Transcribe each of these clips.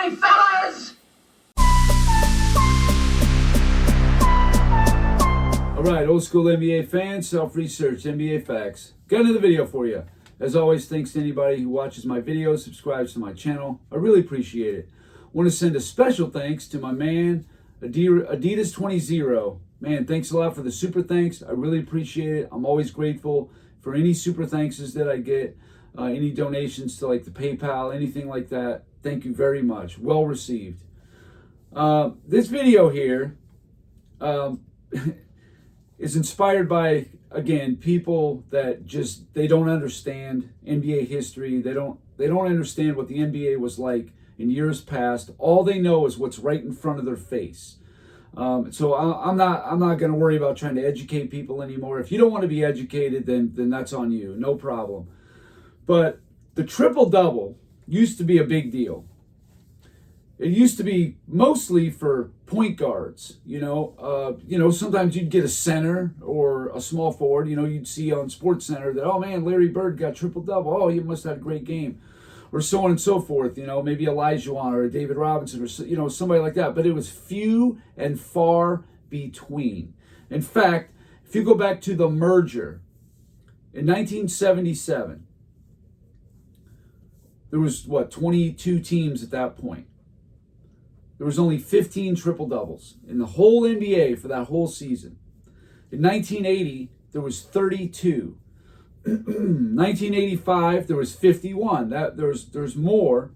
me, fellas! All right, old school NBA fans, self-research, NBA facts. Got another video for you. As always, thanks to anybody who watches my videos, subscribes to my channel. I really appreciate it. Want to send a special thanks to my man, Adidas 20. Man, thanks a lot for the super thanks. I really appreciate it. I'm always grateful for any super thankses that I get, any donations to like the PayPal, anything like that. Thank you very much. Well received. This video here is inspired by, again, people that just, they don't understand NBA history. They don't understand what the NBA was like in years past. All they know is what's right in front of their face. So I'm not going to worry about trying to educate people anymore. If you don't want to be educated, then that's on you. No problem. But the triple-double used to be a big deal. It used to be mostly for point guards. Sometimes you'd get a center or a small forward. You'd see on Sports Center that, oh man, Larry Bird got triple-double. Oh, he must have had a great game. Or so on and so forth, maybe Olajuwon or David Robinson or, somebody like that. But it was few and far between. In fact, if you go back to the merger in 1977, there was, 22 teams at that point. There was only 15 triple-doubles in the whole NBA for that whole season. In 1980, there was 32. 1985 there was 51. There's more.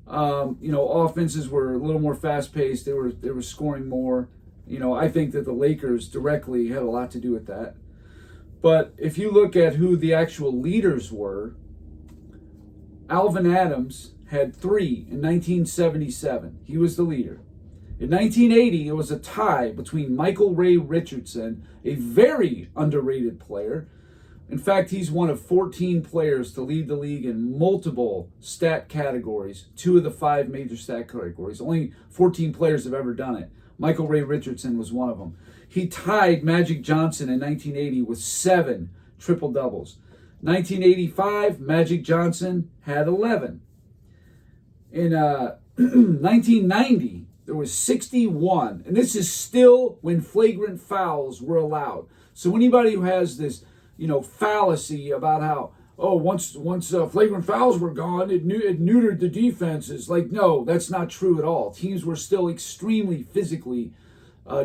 Offenses were a little more fast-paced. They were scoring more. I think that the Lakers directly had a lot to do with that. But if you look at who the actual leaders were, Alvin Adams had 3 in 1977. He was the leader. In 1980, it was a tie between Michael Ray Richardson, a very underrated player. In fact, he's one of 14 players to lead the league in multiple stat categories, 2 of the 5 major stat categories. Only 14 players have ever done it. Michael Ray Richardson was one of them. He tied Magic Johnson in 1980 with 7 triple-doubles. 1985, Magic Johnson had 11. In 1990, there was 61. And this is still when flagrant fouls were allowed. So anybody who has this fallacy about how, once flagrant fouls were gone, it neutered the defenses. Like, no, that's not true at all. Teams were still extremely physically,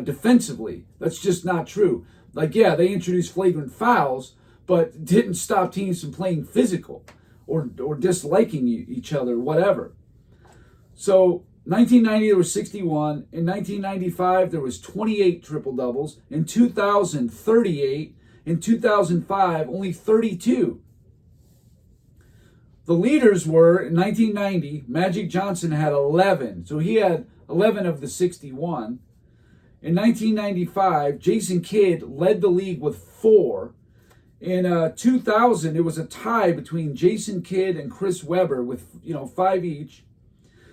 defensively. That's just not true. Like, yeah, they introduced flagrant fouls, but didn't stop teams from playing physical or disliking each other, whatever. So 1990, there was 61. In 1995, there was 28 triple-doubles. In 2000, 38. In 2005, only 32. The leaders were, in 1990, Magic Johnson had 11. So he had 11 of the 61. In 1995, Jason Kidd led the league with 4. In 2000, it was a tie between Jason Kidd and Chris Webber with, 5 each.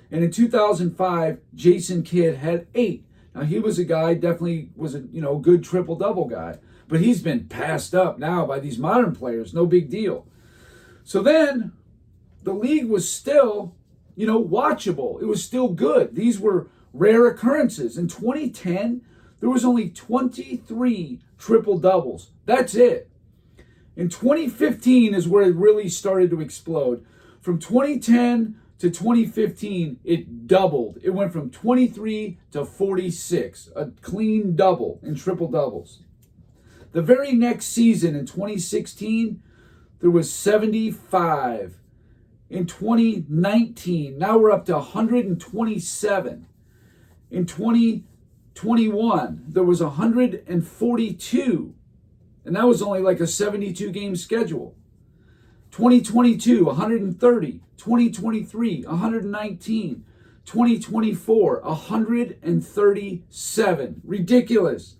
And in 2005, Jason Kidd had 8. Now, he was a guy, definitely was a, good triple-double guy. But he's been passed up now by these modern players. No big deal. So then the league was still, watchable. It was still good. These were rare occurrences. In 2010, there was only 23 triple-doubles. That's it. In 2015 is where it really started to explode. From 2010 to 2015, it doubled. It went from 23 to 46. A clean double in triple-doubles. The very next season, in 2016, there was 75. In 2019, now we're up to 127. In 2021, there was 142. And that was only like a 72-game schedule. 2022, 130. 2023, 119. 2024, 137. Ridiculous.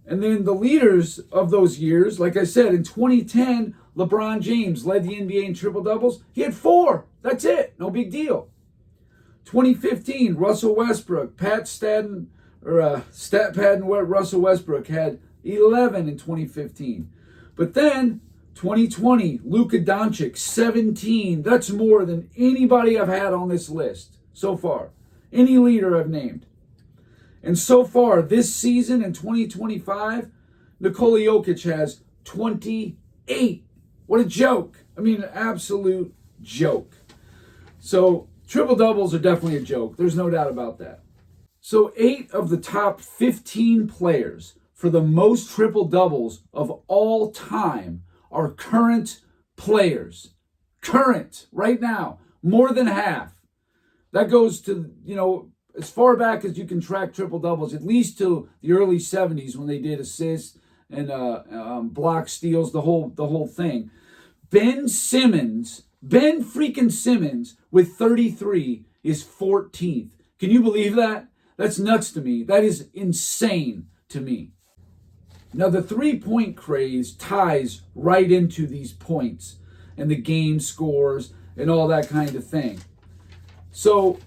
And then the leaders of those years, like I said, in 2010, LeBron James led the NBA in triple-doubles. He had 4. That's it. No big deal. 2015, Russell Westbrook, Russell Westbrook had 11 in 2015. But then 2020, Luka Doncic, 17. That's more than anybody I've had on this list so far. Any leader I've named. And so far, this season in 2025, Nikola Jokic has 28. What a joke. I mean, an absolute joke. So, triple-doubles are definitely a joke. There's no doubt about that. So, 8 of the top 15 players for the most triple-doubles of all time are current players. Current, right now, more than half. That goes to, as far back as you can track triple-doubles, at least to the early 70s when they did assists and block steals, the whole thing. Ben freaking Simmons with 33 is 14th. Can you believe that? That's nuts to me. That is insane to me. Now, the three-point craze ties right into these points and the game scores and all that kind of thing. So,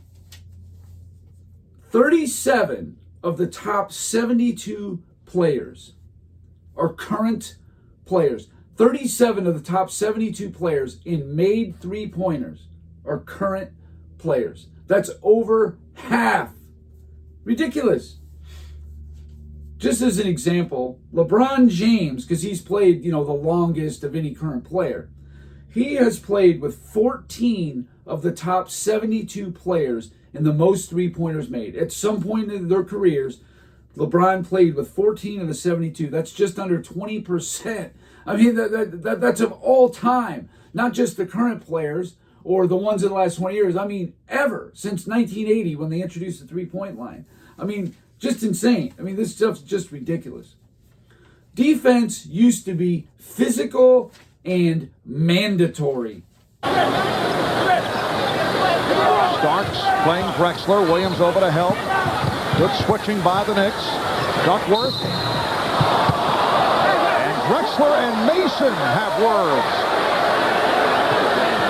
37 of the top 72 players are current players. 37 of the top 72 players in made three-pointers are current players. That's over half. Ridiculous. Just as an example, LeBron James, because he's played, the longest of any current player, he has played with 14 of the top 72 players in the most three-pointers made. At some point in their careers, LeBron played with 14 of the 72. That's just under 20%. I mean, that's of all time, not just the current players or the ones in the last 20 years. I mean, ever since 1980 when they introduced the three-point line. I mean, just insane. I mean, this stuff's just ridiculous. Defense used to be physical and mandatory. Starks playing Drexler. Williams over to help. Good switching by the Knicks. Duckworth. And Drexler and Mason have words.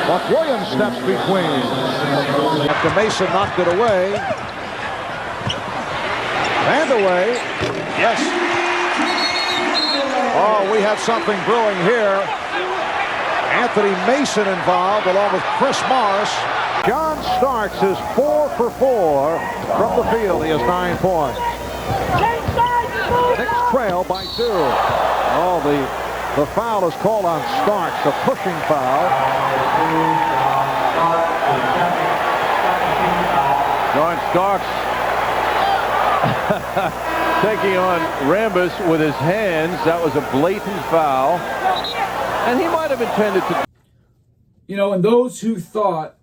But Williams steps between. After Mason knocked it away. And away. Yes. Oh, we have something brewing here. Anthony Mason involved along with Chris Morris. John Starks is 4 for 4 from the field. He has 9 points. Knicks trail by 2. Oh, the foul is called on Starks, a pushing foul. John Starks taking on Rambis with his hands. That was a blatant foul. And he might have intended to. And those who thought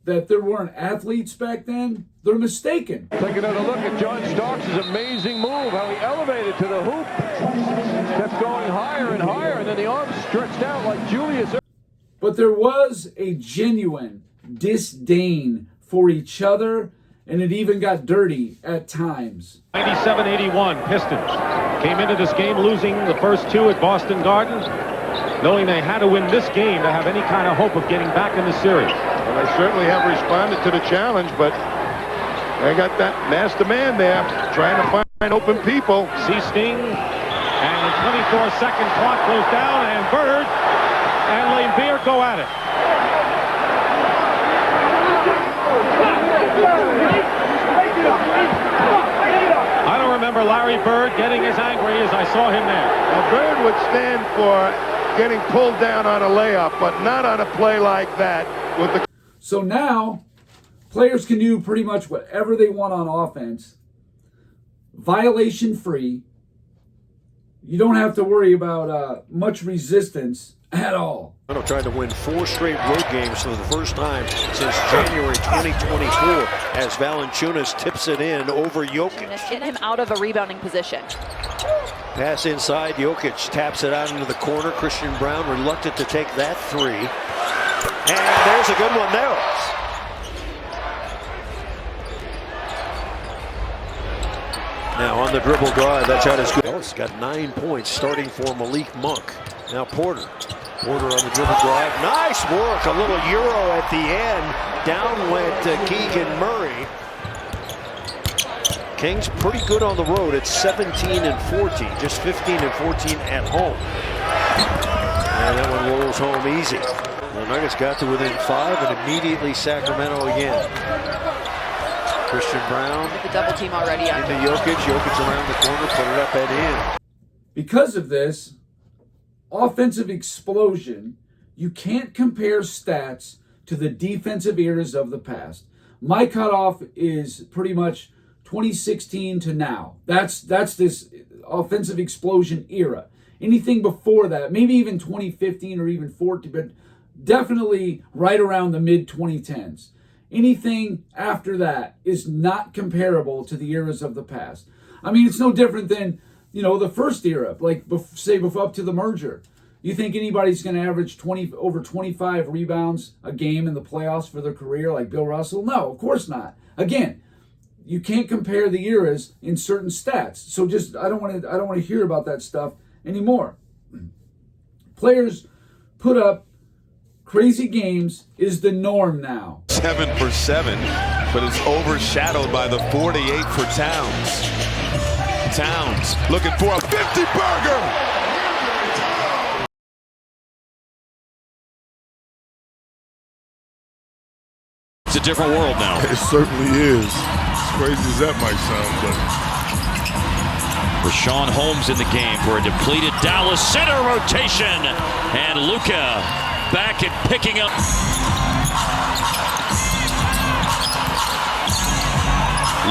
that there weren't athletes back then, they're mistaken. Take another look at John Starks' amazing move, how he elevated to the hoop, kept going higher and higher, and then the arms stretched out like Julius. But there was a genuine disdain for each other, and it even got dirty at times. 97-81 Pistons came into this game losing the first 2 at Boston Garden, knowing they had to win this game to have any kind of hope of getting back in the series. Well, they certainly have responded to the challenge, but they got that master man there trying to find open people. C-Sting, and the 24-second clock goes down, and Bird and Laimbeer go at it. I don't remember Larry Bird getting as angry as I saw him there. Well, Bird would stand for getting pulled down on a layup, but not on a play like that. So now, players can do pretty much whatever they want on offense, violation-free. You don't have to worry about much resistance at all. Toronto tried to win 4 straight road games for the first time since January 2024 as Valanciunas tips it in over Jokic. Get him out of a rebounding position. Pass inside, Jokic taps it out into the corner. Christian Brown reluctant to take that 3. And there's a good one there. Now on the dribble drive, that shot is good. He's got 9 points starting for Malik Monk. Now Porter. Porter on the dribble drive. Nice work. A little Euro at the end. Down went Keegan Murray. Kings pretty good on the road at 17-14. Just 15-14 at home. And that one rolls home easy. The Nuggets got to within 5 and immediately Sacramento again. Christian Brown. With the double team already on. Into Jokic. Jokic around the corner, put it up and in. Because of this offensive explosion, you can't compare stats to the defensive eras of the past. My cutoff is pretty much 2016 to now. That's this offensive explosion era. Anything before that, maybe even 2015 or even 14, but definitely right around the mid-2010s. Anything after that is not comparable to the eras of the past. I mean, it's no different than, the first era, like say before up to the merger. You think anybody's going to average over 25 rebounds a game in the playoffs for their career like Bill Russell? No, of course not. Again, you can't compare the eras in certain stats. So I don't want to hear about that stuff anymore. Players put up crazy games is the norm now. 7 for 7, but it's overshadowed by the 48 for Towns. Towns looking for a 50-burger. It's a different world now. It certainly is. As crazy as that might sound, but Rashawn Holmes in the game for a depleted Dallas center rotation. And Luka back and picking up.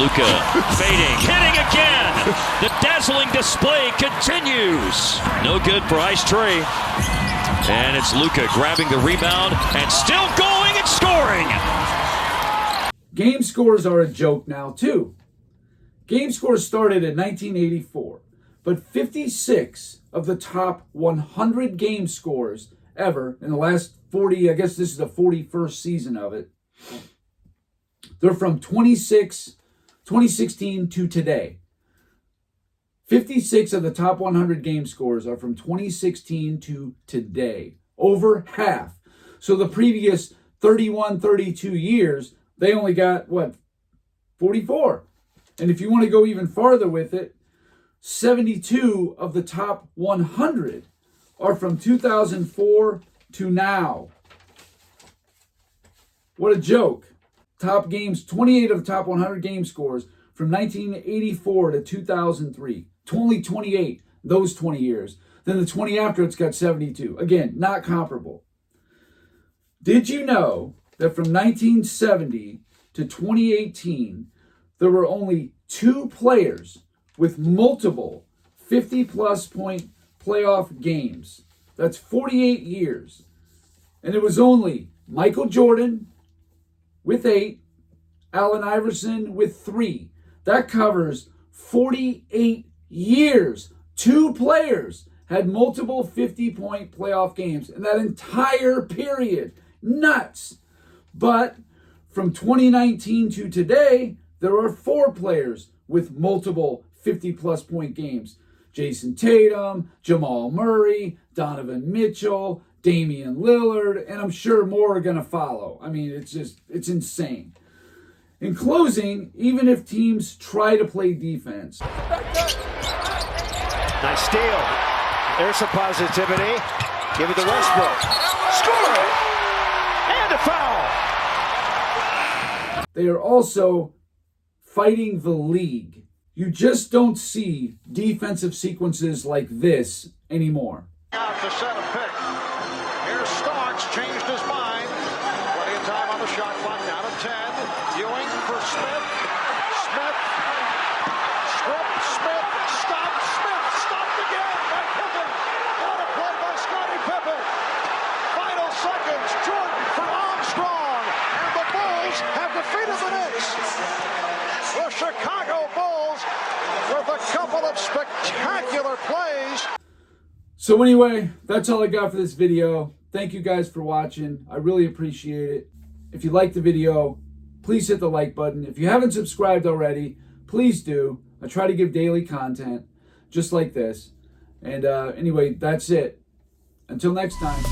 Luka fading, hitting again. The dazzling display continues. No good for Ice Trey. And it's Luka grabbing the rebound and still going and scoring. Game scores are a joke now, too. Game scores started in 1984, but 56 of the top 100 game scores ever in the last 40, I guess this is the 41st season of it, they're from 2016 to today. 56 of the top 100 game scores are from 2016 to today. Over half. So the previous 31, 32 years, they only got, 44. And if you want to go even farther with it, 72 of the top 100 are from 2004 to now. What a joke. Top games, 28 of the top 100 game scores from 1984 to 2003. Only 28, those 20 years. Then the 20 after it's got 72. Again, not comparable. Did you know that from 1970 to 2018, there were only 2 players with multiple 50-plus point playoff games? That's 48 years. And it was only Michael Jordan with 8, Allen Iverson with 3. That covers 48 years. 2 players had multiple 50-point playoff games in that entire period. Nuts. But from 2019 to today, there are 4 players with multiple 50-plus point games. Jason Tatum, Jamal Murray, Donovan Mitchell, Damian Lillard, and I'm sure more are going to follow. I mean, it's insane. In closing, even if teams try to play defense. Nice steal. There's some positivity. Give it to Westbrook. Score it! And a foul! They are also fighting the league. You just don't see defensive sequences like this anymore. Out to set a pick. Here's Starks, changed his mind. Plenty of time on the shot clock, down to 10. Ewing for Smith. Smith. Strip. Smith. Stop. Smith. Stopped again by Pippen. What a play by Scottie Pippen. Final seconds. Jordan for Armstrong. And the Bulls have defeated the Knicks. The Chicago Bulls with a couple of spectacular plays. So anyway, that's all I got for this video. Thank you guys for watching. I really appreciate it. If you liked the video, please hit the like button. If you haven't subscribed already, please do. I try to give daily content just like this. And anyway, that's it. Until next time.